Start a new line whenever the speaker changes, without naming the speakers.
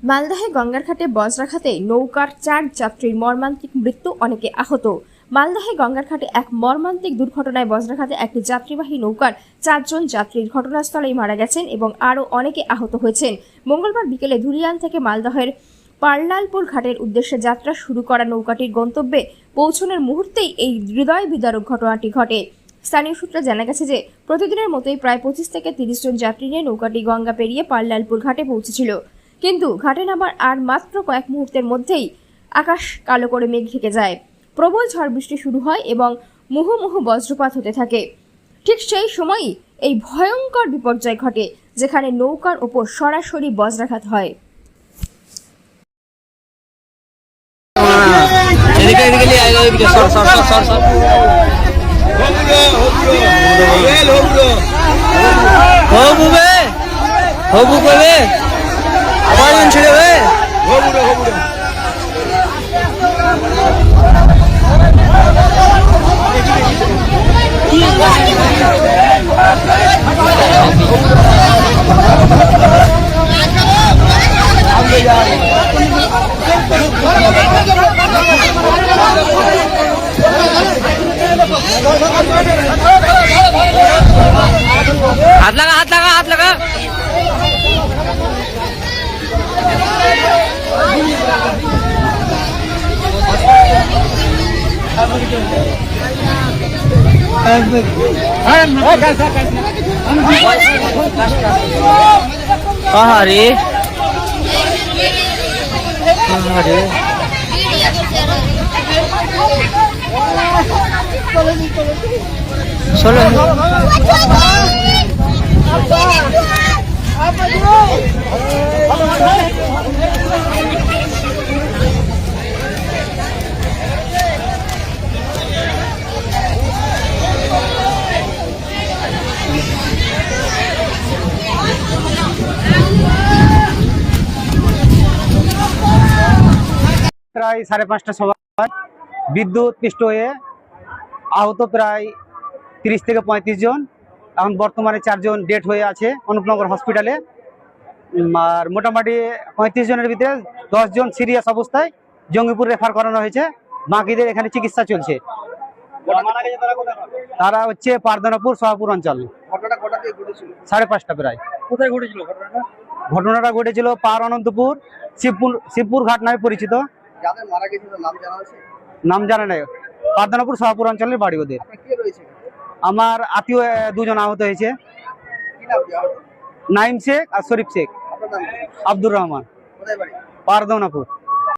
মালদহে গঙ্গার ঘাটে বজ্রাঘাতে নৌকার 4 যাত্রীর মর্মান্তিক মৃত্যু, অনেকে আহত। মালদহে গঙ্গার ঘাটে এক মর্মান্তিক দুর্ঘটনায় বজ্রাঘাতে একটি যাত্রীবাহী নৌকার 4 জন যাত্রীর ঘটনাস্থলেই মারা গেছেন এবং আরও অনেকে আহত হয়েছেন। মঙ্গলবার বিকেলে ধুলিয়ান থেকে মালদহের পার্লালপুর ঘাটের উদ্দেশ্যে যাত্রা শুরু করা নৌকাটির গন্তব্যে পৌঁছানোর মুহূর্তেই এই হৃদয় বিদারক ঘটনাটি ঘটে। স্থানীয় সূত্রে জানা গেছে যে প্রতিদিনের মতোই প্রায় 25 থেকে 30 জন যাত্রী নিয়ে নৌকাটি গঙ্গা পেরিয়ে পার্লালপুর ঘাটে পৌঁছেছিল। কিন্তু ঘাটে নামার আর মাত্র কয়েক মুহূর্তের মধ্যেই আকাশ কালো করে মেঘ ঢেকে যায়। প্রবল ঝড় বৃষ্টি শুরু হয় এবং মুহুর্মুহু বজ্রপাত হতে থাকে। ঠিক সেই সময়ই এই ভয়ঙ্কর বিপর্যয় ঘটে, যেখানে নৌকার ওপর সরাসরি বজ্রাঘাত হয়।
हाथ लगा हाथ लगा हाथ लगा अरे चलो
প্রায় 5:30টার সময় বিদ্যুৎ পৃষ্ঠ হয়ে আহত প্রায় 30 থেকে 35 জন। এখন বর্তমানে 4 জন ডেড হয়ে আছে অনুপনগর হসপিটালে। আর মোটামুটি 35 জনের ভিতরে 10 জন সিরিয়াস অবস্থায় জঙ্গিপুর রেফার করানো হয়েছে। বাকিদের এখানে চিকিৎসা চলছে। তারা হচ্ছে পারদানাপুর সোহাপুর অঞ্চল। 5:30টা প্রায়।
কোথায় ঘটেছিল ঘটনাটা?
ঘটনাটা ঘটেছিল পার অনন্তপুর শিবপুর ঘাট নামে পরিচিত।
যাদের মারা গেছিল নাম জানা আছে?
নাম জানা নাই। পারদানাপুর সোহাপুর অঞ্চলের বাড়ি ওদের।
কে রয়েছে?
আমার আত্মীয় 2 জন আহত হয়েছে,
কি নাম দেওয়া হলো?
নাইম শেখ আর শরীফ শেখ।
আপনার নাম কি?
আব্দুর রহমান,
কোথায় বাড়ি?
পারদানাপুর।